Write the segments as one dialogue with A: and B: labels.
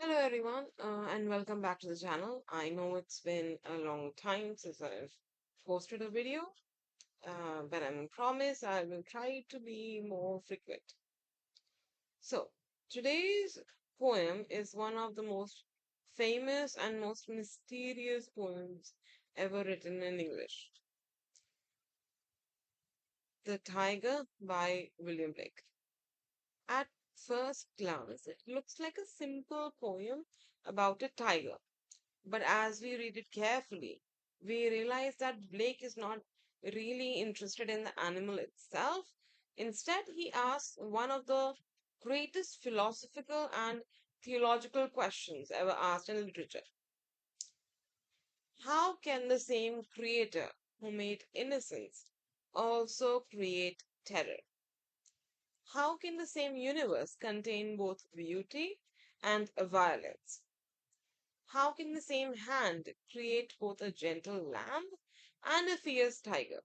A: Hello everyone, and welcome back to the channel. I know it's been a long time since I've posted a video, but I promise I will try to be more frequent. So, today's poem is one of the most famous and most mysterious poems ever written in English. The Tiger by William Blake. At first glance, it looks like a simple poem about a tiger. But as we read it carefully, we realize that Blake is not really interested in the animal itself. Instead, he asks one of the greatest philosophical and theological questions ever asked in literature. How can the same creator who made innocence also create terror? How can the same universe contain both beauty and violence? How can the same hand create both a gentle lamb and a fierce tiger?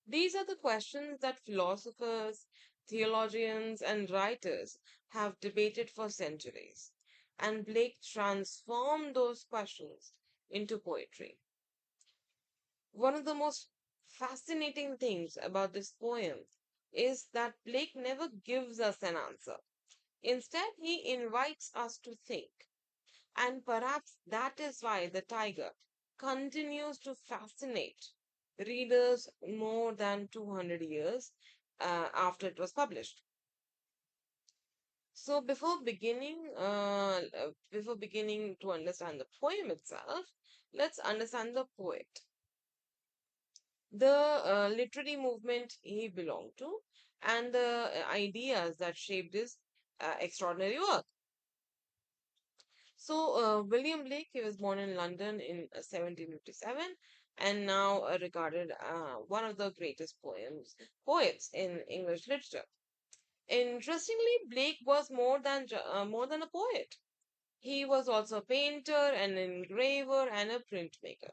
A: These are the questions that philosophers, theologians, and writers have debated for centuries. And Blake transformed those questions into poetry. One of the most fascinating things about this poem is that Blake never gives us an answer. Instead, he invites us to think. And perhaps that is why the tiger continues to fascinate readers more than 200 years after it was published. So before beginning to understand the poem itself, let's understand the poet, the literary movement he belonged to, and the ideas that shaped his extraordinary work. So, William Blake, he was born in London in 1757 and now regarded one of the greatest poets in English literature. Interestingly, Blake was more than a poet. He was also a painter, an engraver, and a printmaker.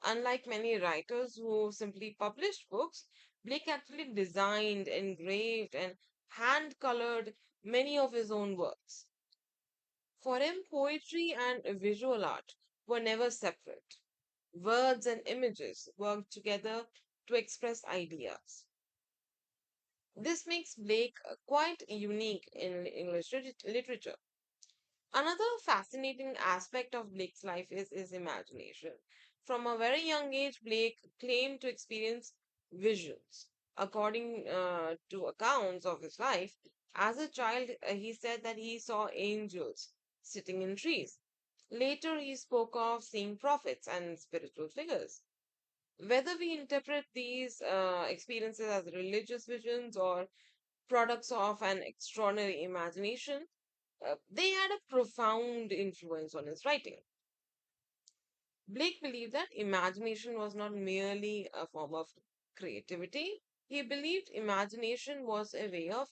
A: Unlike many writers who simply published books, Blake actually designed, engraved, and hand colored many of his own works. For him, poetry and visual art were never separate. Words and images worked together to express ideas. This makes Blake quite unique in English literature. Another fascinating aspect of Blake's life is his imagination. From a very young age, Blake claimed to experience visions. According to accounts of his life, as a child, he said that he saw angels sitting in trees. Later, he spoke of seeing prophets and spiritual figures. Whether we interpret these experiences as religious visions or products of an extraordinary imagination, they had a profound influence on his writing. Blake believed that imagination was not merely a form of creativity. He believed imagination was a way of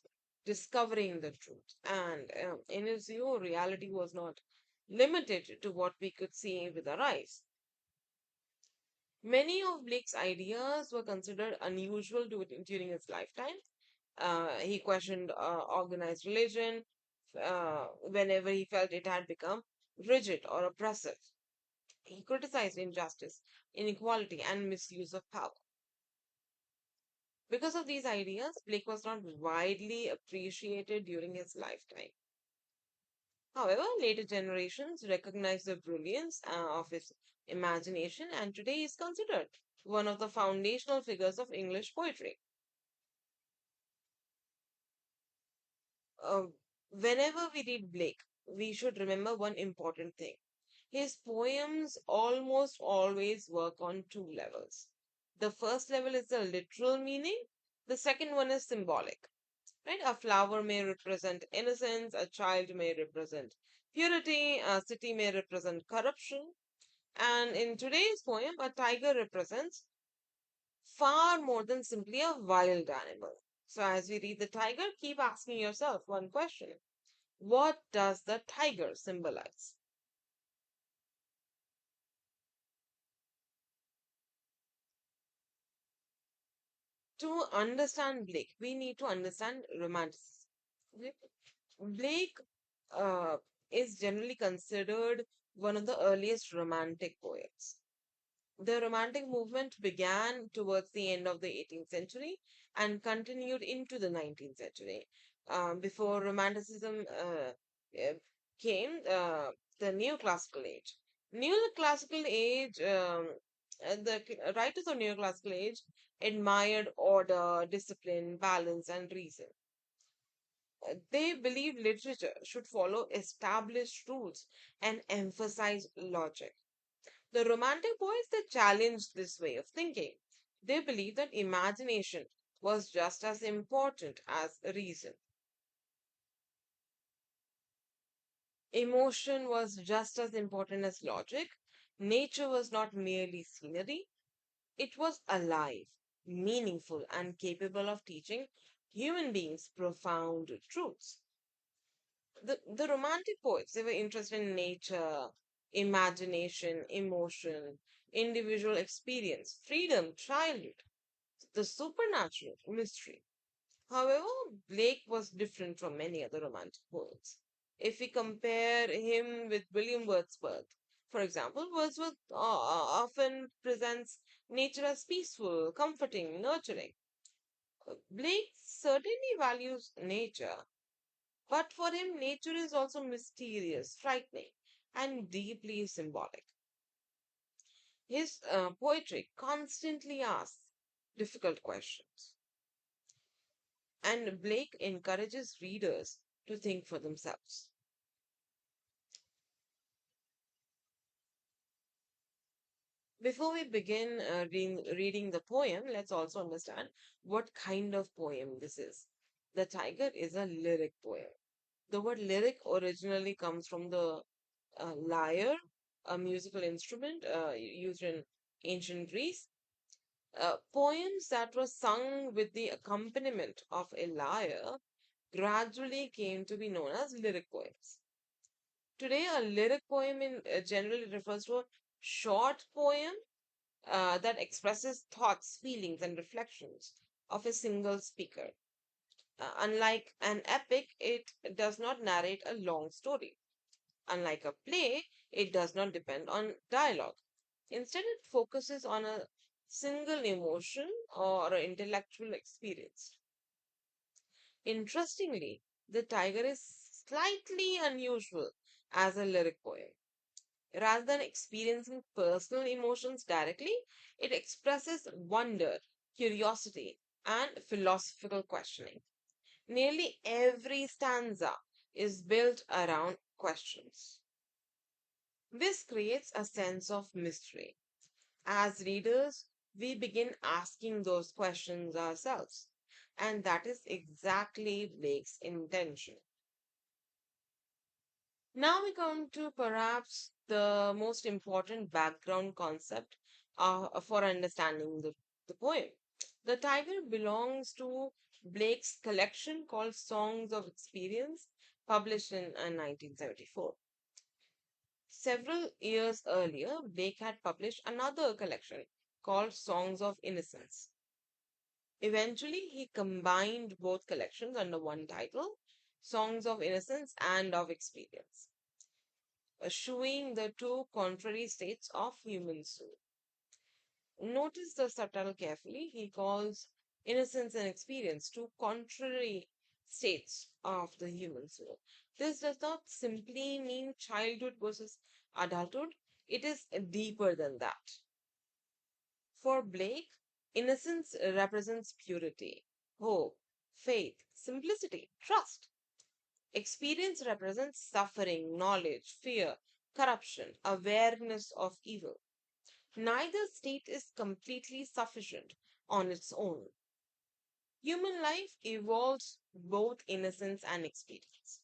A: discovering the truth. And in his view, reality was not limited to what we could see with our eyes. Many of Blake's ideas were considered unusual during his lifetime. He questioned organized religion whenever he felt it had become rigid or oppressive. He criticized injustice, inequality, and misuse of power. Because of these ideas, Blake was not widely appreciated during his lifetime. However, later generations recognized the brilliance of his imagination, and today he is considered one of the foundational figures of English poetry. Uh, Whenever we read Blake, we should remember one important thing. His poems almost always work on two levels. The first level is the literal meaning, the second one is symbolic. Right? A flower may represent innocence, a child may represent purity, a city may represent corruption. And in today's poem, a tiger represents far more than simply a wild animal. So, as we read the tiger, keep asking yourself one question: what does the tiger symbolize? To understand Blake, we need to understand romanticism. Okay? Blake uh, is generally considered one of the earliest romantic poets. The Romantic movement began towards the end of the 18th century and continued into the 19th century. Before Romanticism came, the Neoclassical age. Neoclassical age, the writers of Neoclassical age admired order, discipline, balance, and reason. They believed literature should follow established rules and emphasize logic. The Romantic poets that challenged this way of thinking. They believed that imagination was just as important as reason. Emotion was just as important as logic. Nature was not merely scenery, it was alive, meaningful, and capable of teaching human beings profound truths. The Romantic poets, they were interested in nature, imagination, emotion, individual experience, freedom, childhood, the supernatural, mystery. However, Blake was different from many other Romantic poets. If we compare him with William Wordsworth, for example, Wordsworth often presents nature as peaceful, comforting, nurturing. Blake certainly values nature, but for him, nature is also mysterious, frightening, and deeply symbolic. His poetry constantly asks difficult questions, and Blake encourages readers to think for themselves. Before we begin reading the poem, let's also understand what kind of poem this is. The Tiger is a lyric poem. The word lyric originally comes from the lyre, a musical instrument used in ancient Greece. Poems that were sung with the accompaniment of a lyre gradually came to be known as lyric poems. Today, a lyric poem generally refers to a short poem that expresses thoughts, feelings, and reflections of a single speaker. Unlike an epic, it does not narrate a long story. Unlike a play, it does not depend on dialogue. Instead, it focuses on a single emotion or intellectual experience. Interestingly, the tiger is slightly unusual as a lyric poem. Rather than experiencing personal emotions directly, it expresses wonder, curiosity, and philosophical questioning. Nearly every stanza is built around questions. This creates a sense of mystery. As readers, we begin asking those questions ourselves. And that is exactly Blake's intention. Now we come to perhaps the most important background concept for understanding the poem. The tiger belongs to Blake's collection called Songs of Experience, published in 1974. Several years earlier, Blake had published another collection called Songs of Innocence. Eventually, he combined both collections under one title, Songs of Innocence and of Experience, showing the two contrary states of human soul. Notice the subtle carefully. He calls innocence and experience two contrary states of the human soul. This does not simply mean childhood versus adulthood, it is deeper than that. For Blake, innocence represents purity, hope, faith, simplicity, trust. Experience represents suffering, knowledge, fear, corruption, awareness of evil. Neither state is completely sufficient on its own. Human life evolves both innocence and experience.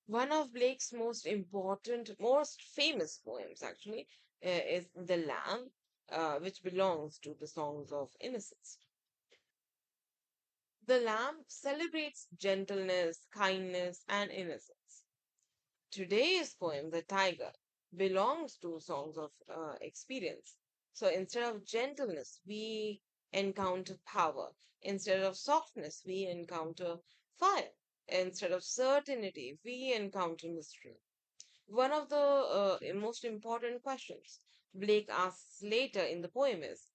A: One of Blake's most important, most famous poems, actually, is The Lamb, which belongs to the Songs of Innocence. The Lamb celebrates gentleness, kindness, and innocence. Today's poem, The Tiger, belongs to Songs of Experience. So instead of gentleness, we encounter power. Instead of softness, we encounter fire. Instead of certainty, we encounter mystery. One of the most important questions Blake asks later in the poem is,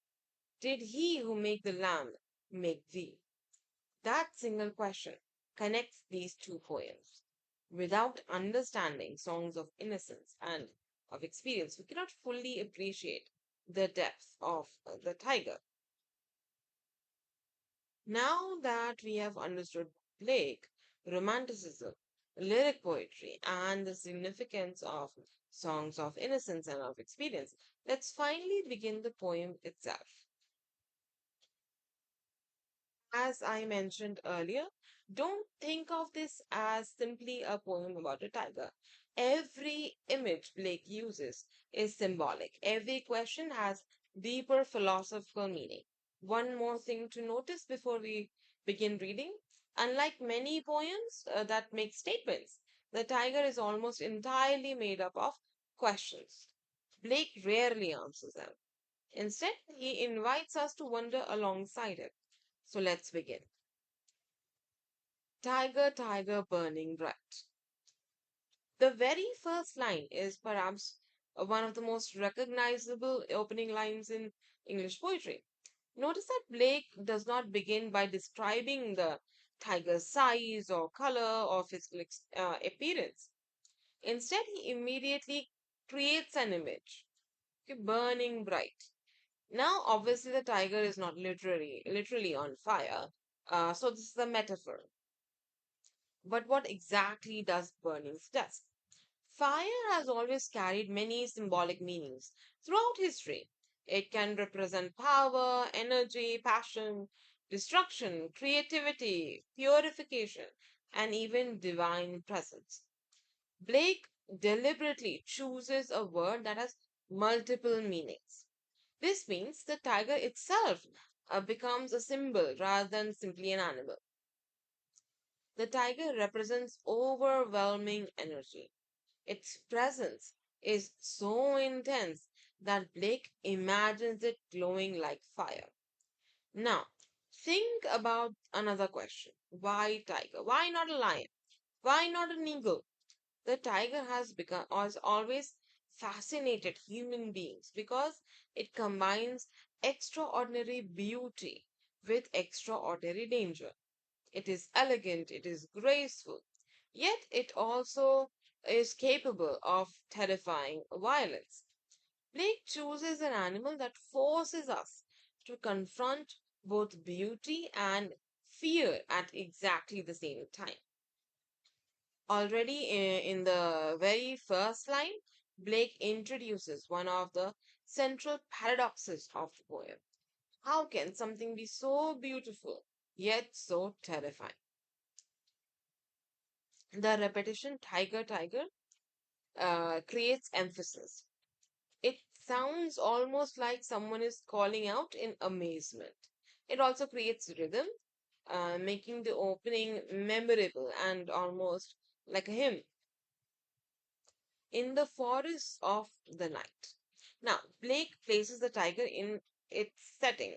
A: did he who made the lamb make thee? That single question connects these two poems. Without understanding songs of innocence and of experience, we cannot fully appreciate the depth of the tiger. Now that we have understood Blake, romanticism, lyric poetry, and the significance of songs of innocence and of experience, let's finally begin the poem itself. As I mentioned earlier, don't think of this as simply a poem about a tiger. Every image Blake uses is symbolic. Every question has deeper philosophical meaning. One more thing to notice before we begin reading. Unlike many poems that make statements, the tiger is almost entirely made up of questions. Blake rarely answers them. Instead, he invites us to wonder alongside him. So let's begin. Tiger, tiger, burning bright. The very first line is perhaps one of the most recognizable opening lines in English poetry. Notice that Blake does not begin by describing the tiger's size or color or physical appearance. Instead, he immediately creates an image, okay, burning bright. Now, obviously, the tiger is not literally on fire. So this is a metaphor. But what exactly does burning suggest? Fire has always carried many symbolic meanings throughout history. It can represent power, energy, passion, destruction, creativity, purification, and even divine presence. Blake deliberately chooses a word that has multiple meanings. This means the tiger itself becomes a symbol rather than simply an animal. The tiger represents overwhelming energy. Its presence is so intense that Blake imagines it glowing like fire. Now, think about another question. Why tiger? Why not a lion? Why not an eagle? The tiger has always fascinated human beings because it combines extraordinary beauty with extraordinary danger. It is elegant, it is graceful, yet it also is capable of terrifying violence. Blake chooses an animal that forces us to confront both beauty and fear at exactly the same time. Already in the very first line, Blake introduces one of the central paradoxes of the poem. How can something be so beautiful yet so terrifying? The repetition tiger, tiger creates emphasis. It sounds almost like someone is calling out in amazement. It also creates rhythm, making the opening memorable and almost like a hymn. In the forest of the night. Now, Blake places the tiger in its setting,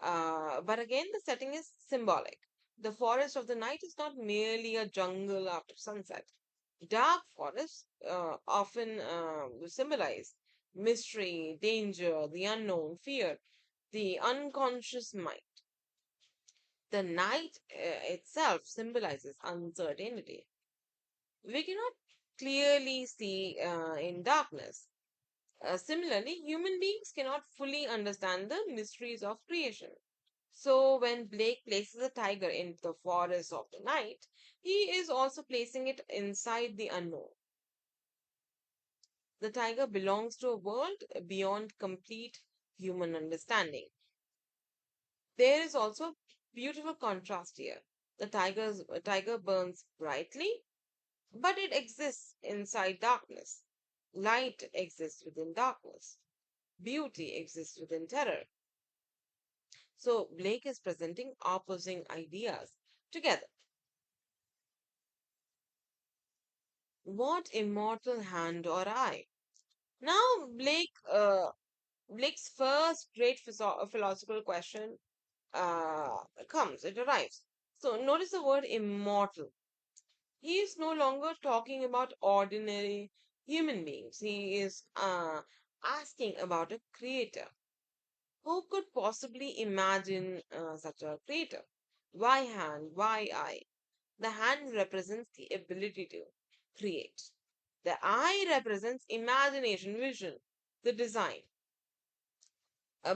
A: but again, the setting is symbolic. The forest of the night is not merely a jungle after sunset. Dark forests often symbolize mystery, danger, the unknown, fear, the unconscious mind. The night itself symbolizes uncertainty. We cannot clearly see in darkness. Similarly, human beings cannot fully understand the mysteries of creation. So, when Blake places a tiger in the forest of the night, he is also placing it inside the unknown. The tiger belongs to a world beyond complete human understanding. There is also beautiful contrast here. Tiger burns brightly, but it exists inside darkness. Light exists within darkness. Beauty exists within terror. So Blake is presenting opposing ideas together. What immortal hand or eye? Now Blake's first great philosophical question comes. It arrives. So notice the word immortal. He is no longer talking about ordinary human beings. He is asking about a creator. Who could possibly imagine such a creator? Why hand? Why eye? The hand represents the ability to create. The eye represents imagination, vision, the design.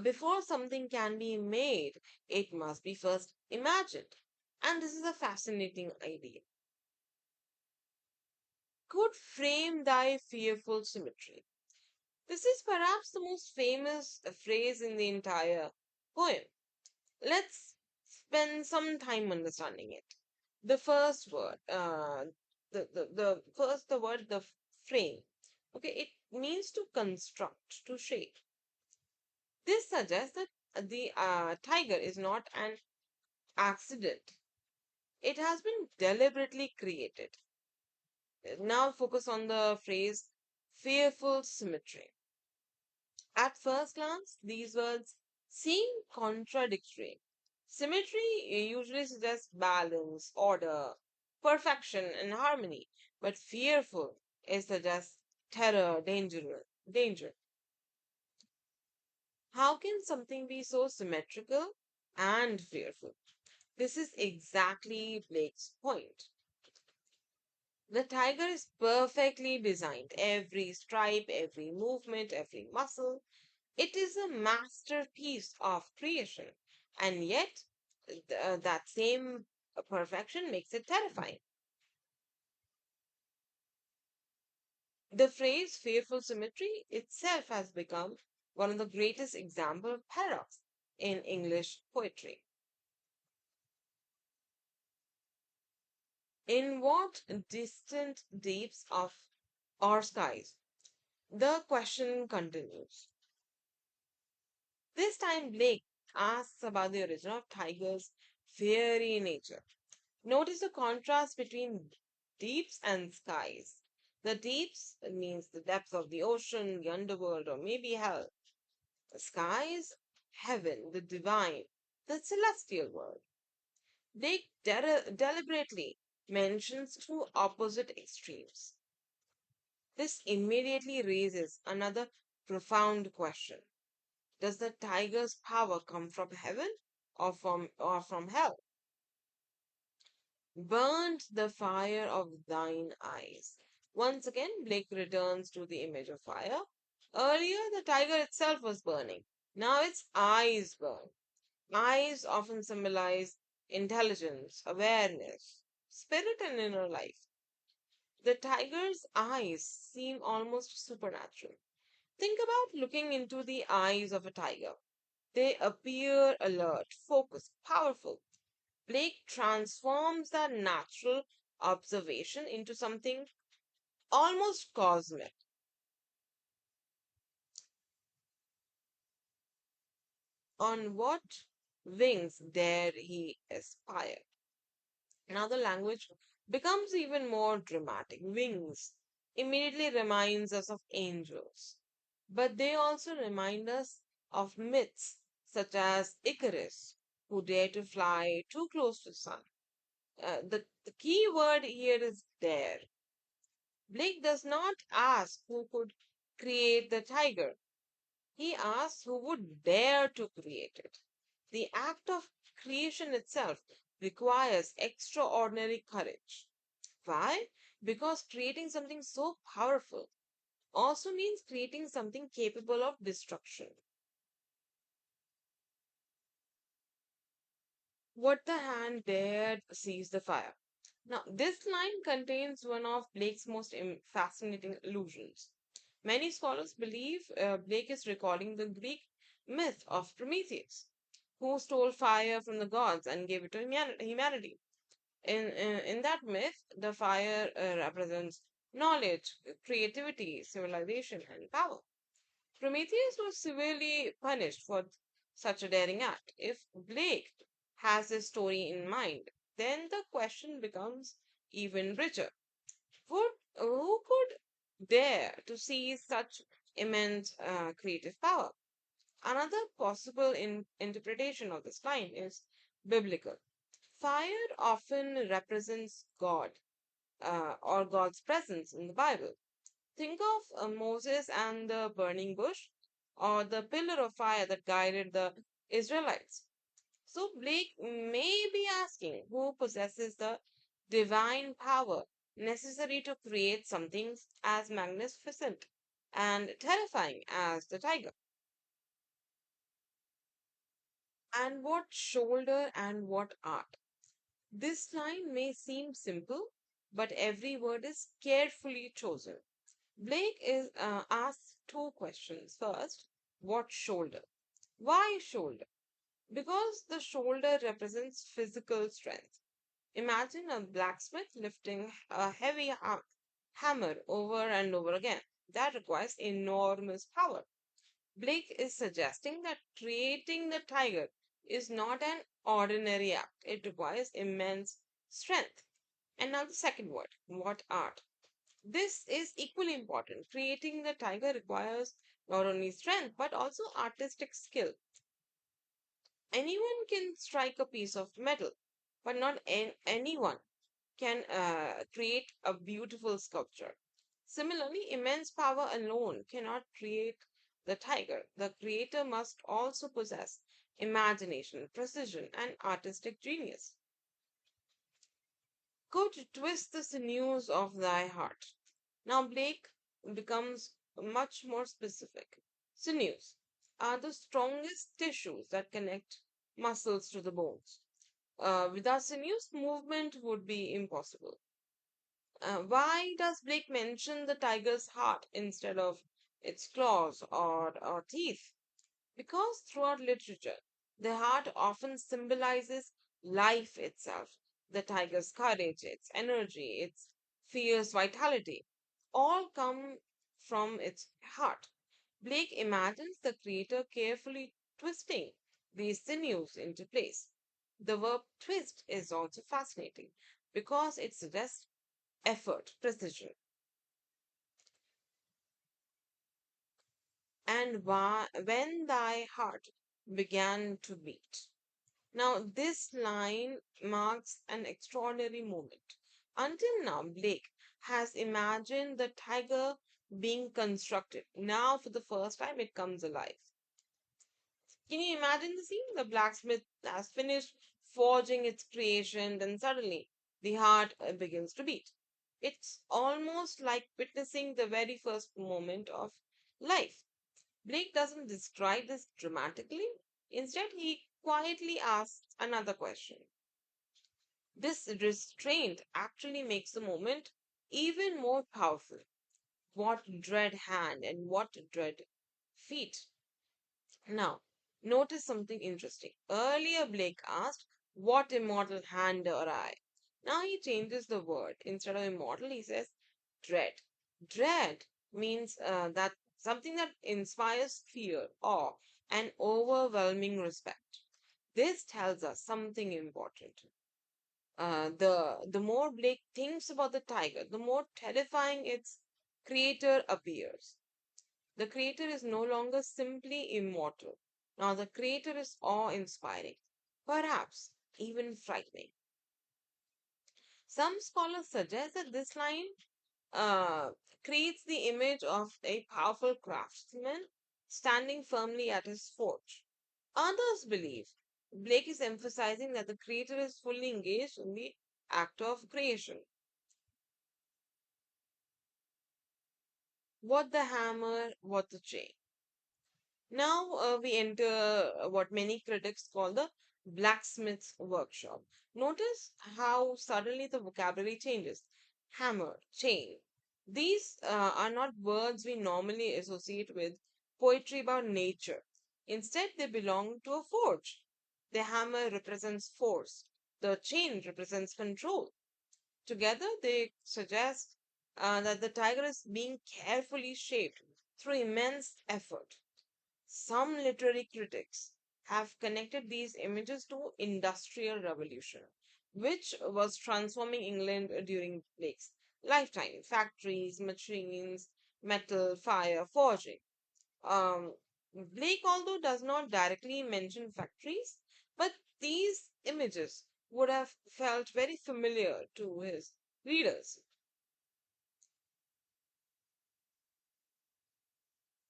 A: Before something can be made, it must be first imagined. And this is a fascinating idea. Could frame thy fearful symmetry. This is perhaps the most famous phrase in the entire poem. Let's spend some time understanding it. The first word, the first the word, the frame. Okay, it means to construct, to shape. This suggests that the tiger is not an accident. It has been deliberately created. Now focus on the phrase fearful symmetry. At first glance, these words seem contradictory. Symmetry usually suggests balance, order, perfection, and harmony, but fearful it suggests terror, danger. How can something be so symmetrical and fearful? This is exactly Blake's point. The tiger is perfectly designed. Every stripe, every movement, every muscle. It is a masterpiece of creation. And yet, that same perfection makes it terrifying. The phrase fearful symmetry itself has become one of the greatest examples of paradox in English poetry. In what distant deeps of our skies? The question continues. This time, Blake asks about the origin of tigers' fiery nature. Notice the contrast between deeps and skies. The deeps means the depths of the ocean, the underworld, or maybe hell. The skies, heaven, the divine, the celestial world. Blake deliberately mentions two opposite extremes. This immediately raises another profound question. Does the tiger's power come from heaven or from hell? Burnt the fire of thine eyes. Once again, Blake returns to the image of fire. Earlier, the tiger itself was burning. Now its eyes burn. Eyes often symbolize intelligence, awareness, spirit, and inner life. The tiger's eyes seem almost supernatural. Think about looking into the eyes of a tiger. They appear alert, focused, powerful. Blake transforms that natural observation into something almost cosmic. On what wings dare he aspire? Now the language becomes even more dramatic. Wings immediately reminds us of angels, but they also remind us of myths such as Icarus, who dared to fly too close to the sun. The key word here is dare. Blake does not ask who could create the tiger. He asks who would dare to create it. The act of creation itself requires extraordinary courage. Why? Because creating something so powerful also means creating something capable of destruction. What the hand dared sees the fire. Now, this line contains one of Blake's most fascinating allusions. Many scholars believe Blake is recalling the Greek myth of Prometheus, who stole fire from the gods and gave it to humanity. In that myth, the fire represents knowledge, creativity, civilization, and power. Prometheus was severely punished for such a daring act. If Blake has this story in mind, then the question becomes even richer. Who could dare to seize such immense creative power? Another possible interpretation of this line is biblical. Fire often represents God, or God's presence in the Bible. Think of Moses and the burning bush, or the pillar of fire that guided the Israelites. So Blake may be asking who possesses the divine power necessary to create something as magnificent and terrifying as the tiger. And what shoulder and what art? This line may seem simple, but every word is carefully chosen. Blake is asked two questions. First, what shoulder? Why shoulder? Because the shoulder represents physical strength. Imagine a blacksmith lifting a heavy hammer over and over again. That requires enormous power. Blake is suggesting that creating the tiger is not an ordinary act, it requires immense strength. And now the second word, what art? This is equally important. Creating the tiger requires not only strength but also artistic skill. Anyone can strike a piece of metal, but not anyone can create a beautiful sculpture. Similarly, immense power alone cannot create the tiger. The creator must also possess imagination, precision, and artistic genius. Could twist the sinews of thy heart. Now, Blake becomes much more specific. Sinews are the strongest tissues that connect muscles to the bones. Without sinews, movement would be impossible. Why does Blake mention the tiger's heart instead of its claws or teeth? Because throughout literature, the heart often symbolizes life itself. The tiger's courage, its energy, its fierce vitality, all come from its heart. Blake imagines the creator carefully twisting these sinews into place. The verb twist is also fascinating because it suggests effort, precision, and when thy heart began to beat. Now, this line marks an extraordinary moment. Until now, Blake has imagined the tiger being constructed. Now, for the first time, it comes alive. Can you imagine the scene? The blacksmith has finished forging its creation, then suddenly the heart begins to beat. It's almost like witnessing the very first moment of life. Blake doesn't describe this dramatically. Instead, he quietly asks another question. This restraint actually makes the moment even more powerful. What dread hand and what dread feet. Now, notice something interesting. Earlier, Blake asked, what immortal hand or eye? Now he changes the word. Instead of immortal, he says dread. Dread means that something that inspires fear, awe, and overwhelming respect. This tells us something important. The more Blake thinks about the tiger, the more terrifying its creator appears. The creator is no longer simply immortal. Now, the creator is awe inspiring, perhaps even frightening. Some scholars suggest that this line uh, creates the image of a powerful craftsman standing firmly at his forge. Others believe Blake is emphasizing that the creator is fully engaged in the act of creation. What the hammer, what the chain. Now we enter what many critics call the blacksmith's workshop. Notice how suddenly the vocabulary changes. Hammer, chain. These are not words we normally associate with poetry about nature. Instead, they belong to a forge. The hammer represents force, the chain represents control. Together, they suggest that the tiger is being carefully shaped through immense effort. Some literary critics have connected these images to industrial revolution, which was transforming England during Blake's lifetime. Factories, machines, metal, fire, forging. Um, Blake, although does not directly mention factories, but these images would have felt very familiar to his readers.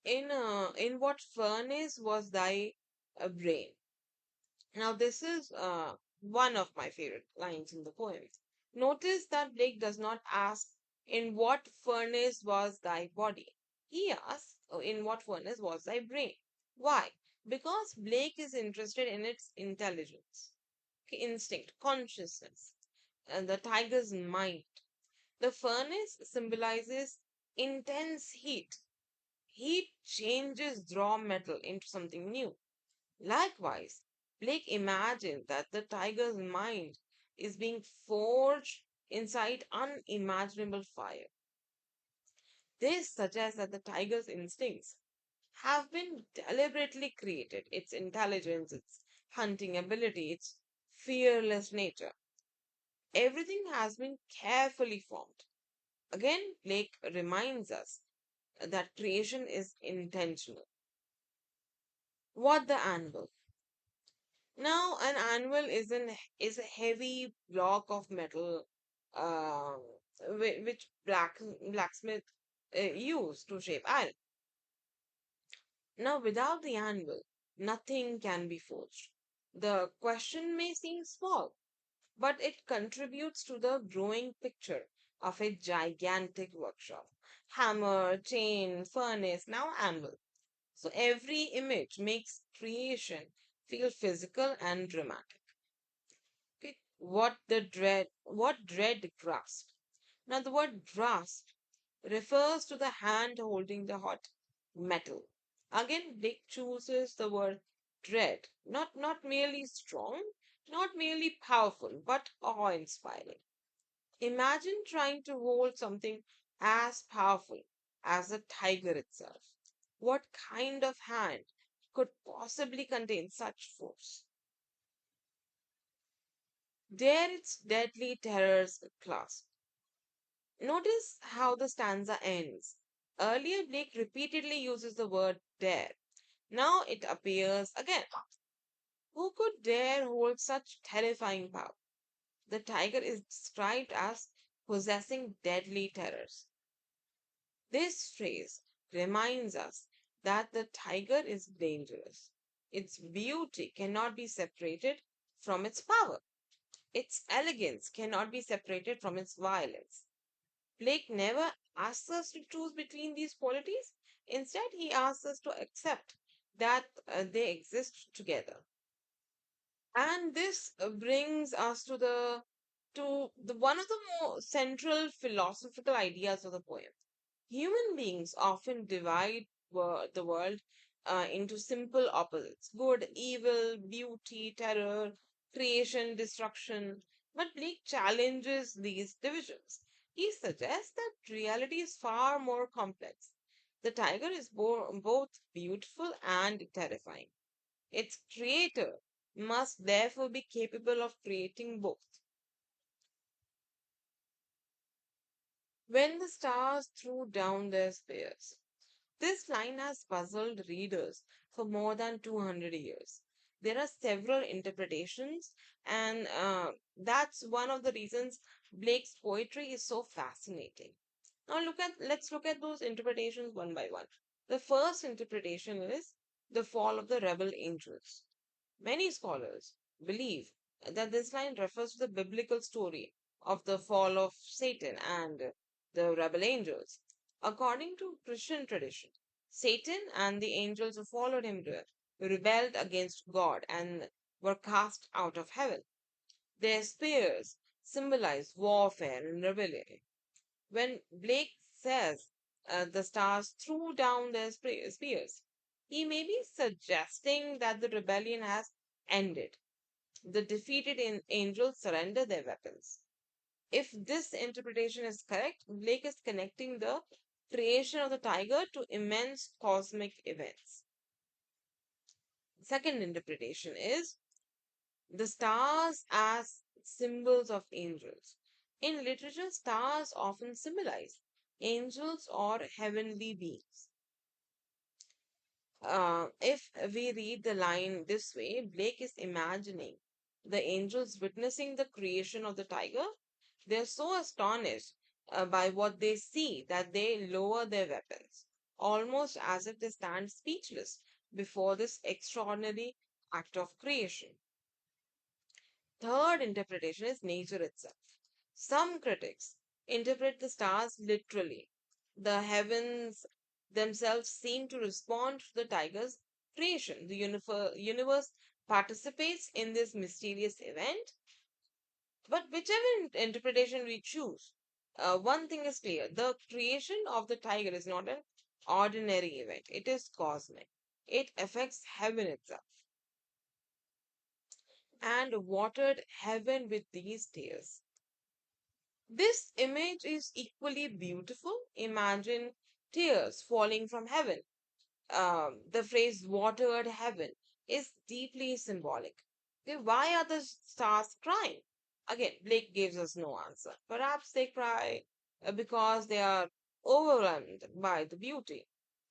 A: In what furnace was thy brain? Now, this is one of my favorite lines in the poem. Notice that Blake does not ask, in what furnace was thy body? He asks, "Oh, in what furnace was thy brain?" Why? Because Blake is interested in its intelligence, okay, instinct, consciousness, and the tiger's mind. The furnace symbolizes intense heat. Heat changes raw metal into something new. Likewise, Blake imagined that the tiger's mind is being forged inside unimaginable fire. This suggests that the tiger's instincts have been deliberately created, its intelligence, its hunting ability, its fearless nature. Everything has been carefully formed. Again, Blake reminds us that creation is intentional. What the anvil? Now, an anvil is a heavy block of metal, um, which blacksmith use to shape iron. Now, without the anvil, nothing can be forged. The question may seem small, but it contributes to the growing picture of a gigantic workshop. Hammer, chain, furnace, now anvil. So every image makes creation feel physical and dramatic. Okay, what dread grasp? Now, the word grasp refers to the hand holding the hot metal. Again, Dick chooses the word dread, not merely strong, not merely powerful, but awe-inspiring. Imagine trying to hold something as powerful as a tiger itself. What kind of hand could possibly contain such force? Dare its deadly terrors clasp. Notice how the stanza ends. Earlier, Blake repeatedly uses the word dare. Now it appears again. Who could dare hold such terrifying power? The tiger is described as possessing deadly terrors. This phrase reminds us that the tiger is dangerous. Its beauty cannot be separated from its power. Its elegance cannot be separated from its violence. Blake never asks us to choose between these qualities. Instead, he asks us to accept that they exist together. And this brings us to the one of the more central philosophical ideas of the poem. Human beings often divide the world into simple opposites: good, evil, beauty, terror, creation, destruction. But Blake challenges these divisions. He suggests that reality is far more complex. The tiger is both beautiful and terrifying. Its creator must therefore be capable of creating both. When the stars threw down their spears. This line has puzzled readers for more than 200 years. There are several interpretations, and that's one of the reasons Blake's poetry is so fascinating. Now let's look at those interpretations one by one. The first interpretation is the fall of the rebel angels. Many scholars believe that this line refers to the biblical story of the fall of Satan and the rebel angels. According to Christian tradition, Satan and the angels who followed him rebelled against God and were cast out of heaven. Their spears symbolize warfare and rebellion. When Blake says the stars threw down their spears, he may be suggesting that the rebellion has ended. The defeated angels surrender their weapons. If this interpretation is correct, Blake is connecting the creation of the tiger to immense cosmic events. Second interpretation is the stars as symbols of angels. In literature, stars often symbolize angels or heavenly beings. If we read the line this way, Blake is imagining the angels witnessing the creation of the tiger. They're so astonished by what they see that they lower their weapons. almost as if they stand speechless before this extraordinary act of creation. Third interpretation is nature itself. Some critics interpret the stars literally. The heavens themselves seem to respond to the tiger's creation. The universe participates in this mysterious event, but whichever interpretation we choose, one thing is clear: the creation of the tiger is not an ordinary event, it is cosmic. It affects heaven itself and watered heaven with these tears. This image is equally beautiful. Imagine tears falling from heaven. The phrase watered heaven is deeply symbolic. Okay, why are the stars crying? Again, Blake gives us no answer. Perhaps they cry because they are overwhelmed by the beauty.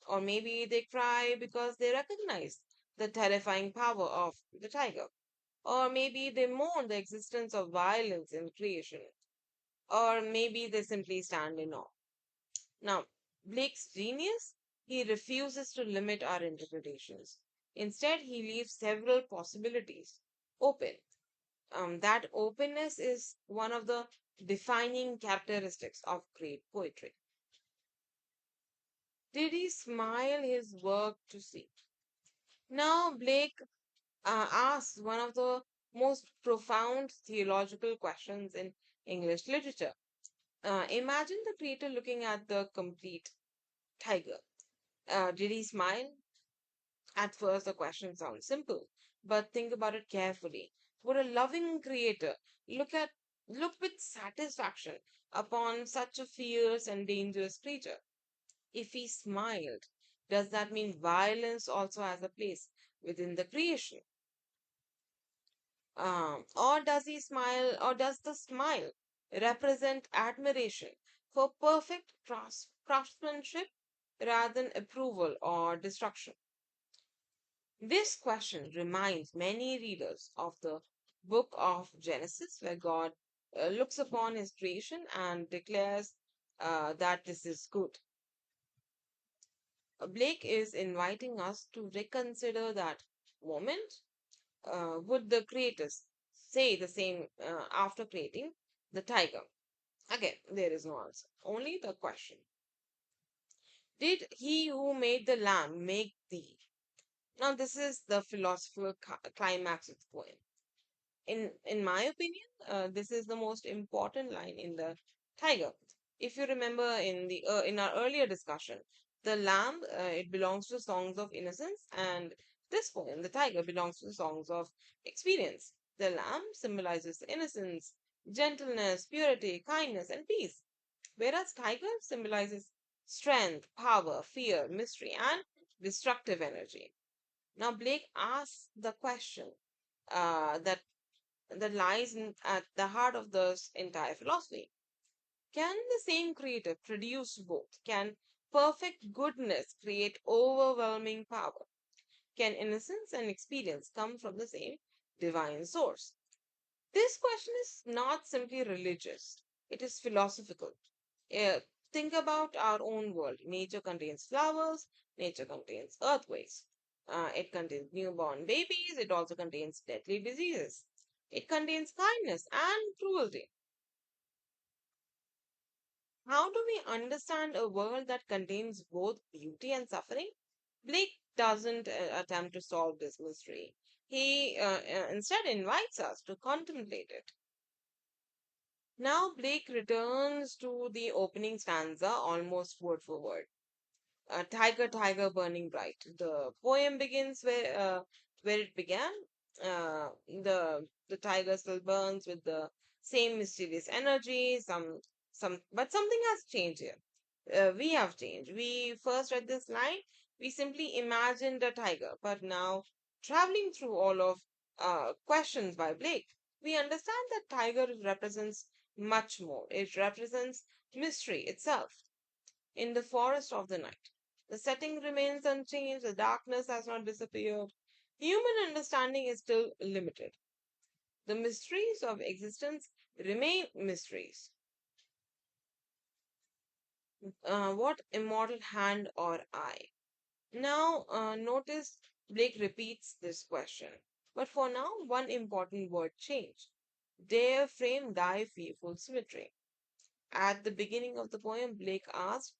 A: Or maybe they cry because they recognize the terrifying power of the tiger. Or maybe they mourn the existence of violence in creation. Or maybe they simply stand in awe. Now, Blake's genius, he refuses to limit our interpretations. Instead, he leaves several possibilities open. That openness is one of the defining characteristics of great poetry. Did he smile his work to see? Now, Blake asks one of the most profound theological questions in English literature. Imagine the creator looking at the complete tiger. Did he smile? At first, the question sounds simple, but think about it carefully. Would a loving creator look at look with satisfaction upon such a fierce and dangerous creature? If he smiled, does that mean violence also has a place within the creation? Or does he smile, or does the smile represent admiration for perfect craftsmanship rather than approval or destruction? This question reminds many readers of the book of Genesis, where God looks upon his creation and declares that this is good. Blake is inviting us to reconsider that moment. Would the creators say the same after creating the tiger? Again, there is no answer, only the question. Did he who made the lamb make thee? Now, this is the philosophical climax of the poem. In my opinion, this is the most important line in the Tiger. If you remember in our earlier discussion, the lamb it belongs to songs of innocence, and this poem, the tiger, belongs to songs of experience. The lamb symbolizes innocence, gentleness, purity, kindness, and peace, whereas tiger symbolizes strength, power, fear, mystery, and destructive energy. Now Blake asks the question that lies at the heart of this entire philosophy. Can the same creator produce both? Can perfect goodness create overwhelming power? Can innocence and experience come from the same divine source? This question is not simply religious, it is philosophical. Uh, think about our own world. Nature contains flowers, nature contains earthquakes, it contains newborn babies, it also contains deadly diseases. It contains kindness and cruelty. How do we understand a world that contains both beauty and suffering? Blake doesn't attempt to solve this mystery. He instead invites us to contemplate it. Now, Blake returns to the opening stanza almost word for word. Tiger, tiger, burning bright. The poem begins where it began. The tiger still burns with the same mysterious energy. But something has changed here. We have changed. We first read this line. We simply imagined a tiger, but now traveling through all of questions by Blake, we understand that tiger represents much more. It represents mystery itself in the forest of the night. The setting remains unchanged, the darkness has not disappeared. Human understanding is still limited. The mysteries of existence remain mysteries. What immortal hand or eye? Now, notice Blake repeats this question. But for now, one important word change. Dare frame thy fearful symmetry. At the beginning of the poem, Blake asked,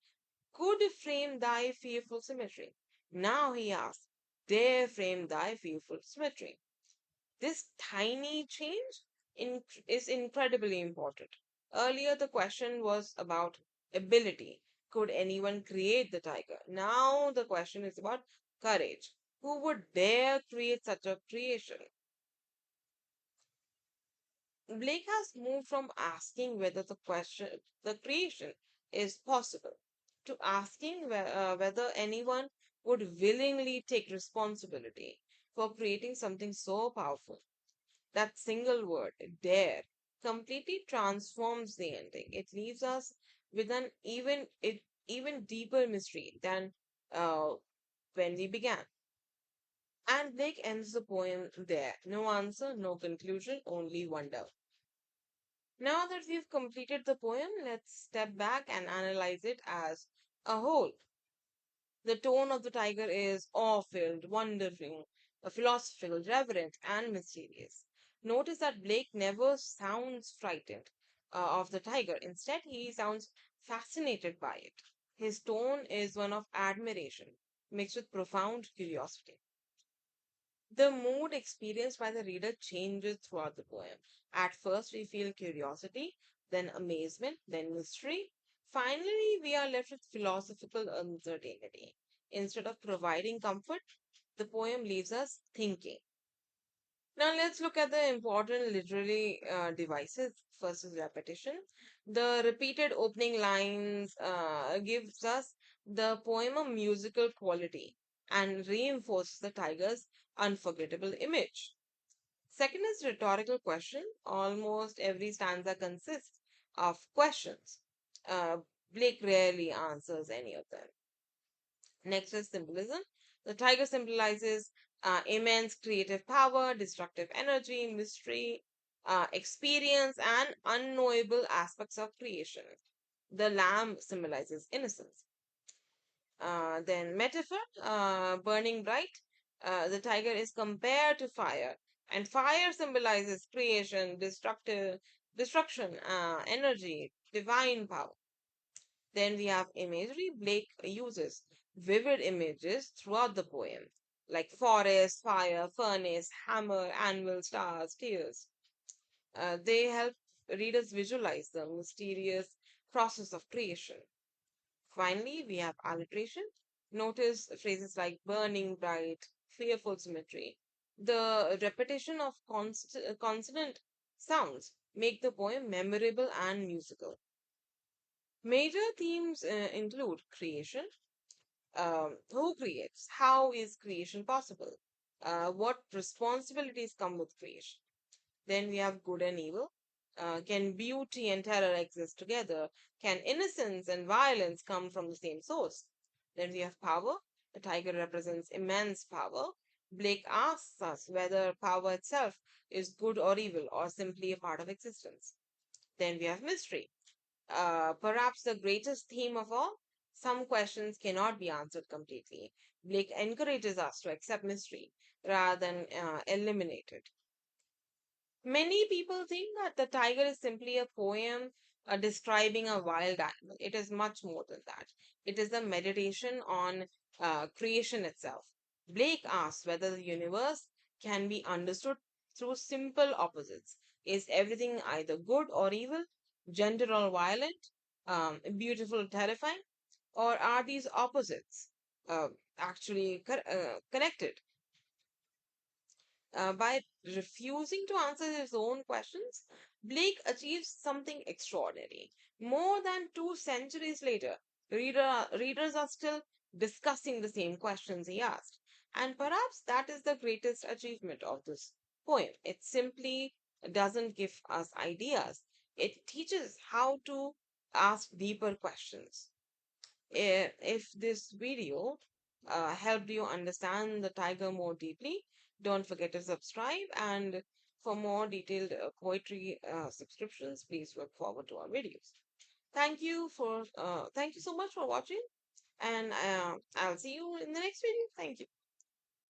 A: could frame thy fearful symmetry. Now he asks, dare frame thy fearful symmetry. This tiny change is incredibly important. Earlier, the question was about ability. Could anyone create the tiger? Now, the question is about courage. Who would dare create such a creation? Blake has moved from asking whether the creation is possible, to asking whether anyone would willingly take responsibility for creating something so powerful. That single word, dare, completely transforms the ending. It leaves us with even deeper mystery than uh, when we began. And Blake ends the poem there. No answer, no conclusion, only wonder. Now that we've completed the poem, let's step back and analyze it as a whole. The tone of the tiger is awe-filled, wondering, philosophical, reverent, and mysterious. Notice that Blake never sounds frightened of the tiger. Instead, he sounds fascinated by it. His tone is one of admiration, mixed with profound curiosity. The mood experienced by the reader changes throughout the poem. At first, we feel curiosity, then amazement, then mystery. Finally, we are left with philosophical uncertainty. Instead of providing comfort, the poem leaves us thinking. Now, let's look at the important literary devices. First is repetition. The repeated opening lines gives us the poem a musical quality and reinforces the tiger's unforgettable image. Second is rhetorical question. Almost every stanza consists of questions. Uh, Blake rarely answers any of them. Next is symbolism. The tiger symbolizes immense creative power, destructive energy, mystery, experience, and unknowable aspects of creation. The lamb symbolizes innocence. Then metaphor, burning bright. The tiger is compared to fire, and fire symbolizes creation, destruction, energy, divine power. Then we have imagery. Blake uses vivid images throughout the poem, like forest, fire, furnace, hammer, anvil, stars, tears. They help readers visualize the mysterious process of creation. Finally, we have alliteration. Notice phrases like burning bright, fearful symmetry. The repetition of consonant sounds make the poem memorable and musical. Major themes include creation. Who creates? How is creation possible? What responsibilities come with creation? Then we have good and evil. Can beauty and terror exist together? Can innocence and violence come from the same source? Then we have power. The tiger represents immense power. Blake asks us whether power itself is good or evil or simply a part of existence. Then we have mystery. Perhaps the greatest theme of all, some questions cannot be answered completely. Blake encourages us to accept mystery rather than eliminate it. Many people think that The Tiger is simply a poem describing a wild animal. It is much more than that. It is a meditation on creation itself. Blake asks whether the universe can be understood through simple opposites. Is everything either good or evil, gentle or violent, beautiful or terrifying, or are these opposites uh, actually connected? By refusing to answer his own questions, Blake achieves something extraordinary. More than 2 centuries later, readers are still discussing the same questions he asked. And perhaps that is the greatest achievement of this poem. It simply doesn't give us ideas, it teaches how to ask deeper questions. If this video helped you understand the tiger more deeply, don't forget to subscribe. And for more detailed poetry subscriptions, please look forward to our videos. Thank you so much for watching, and I'll see you in the next video. Thank you.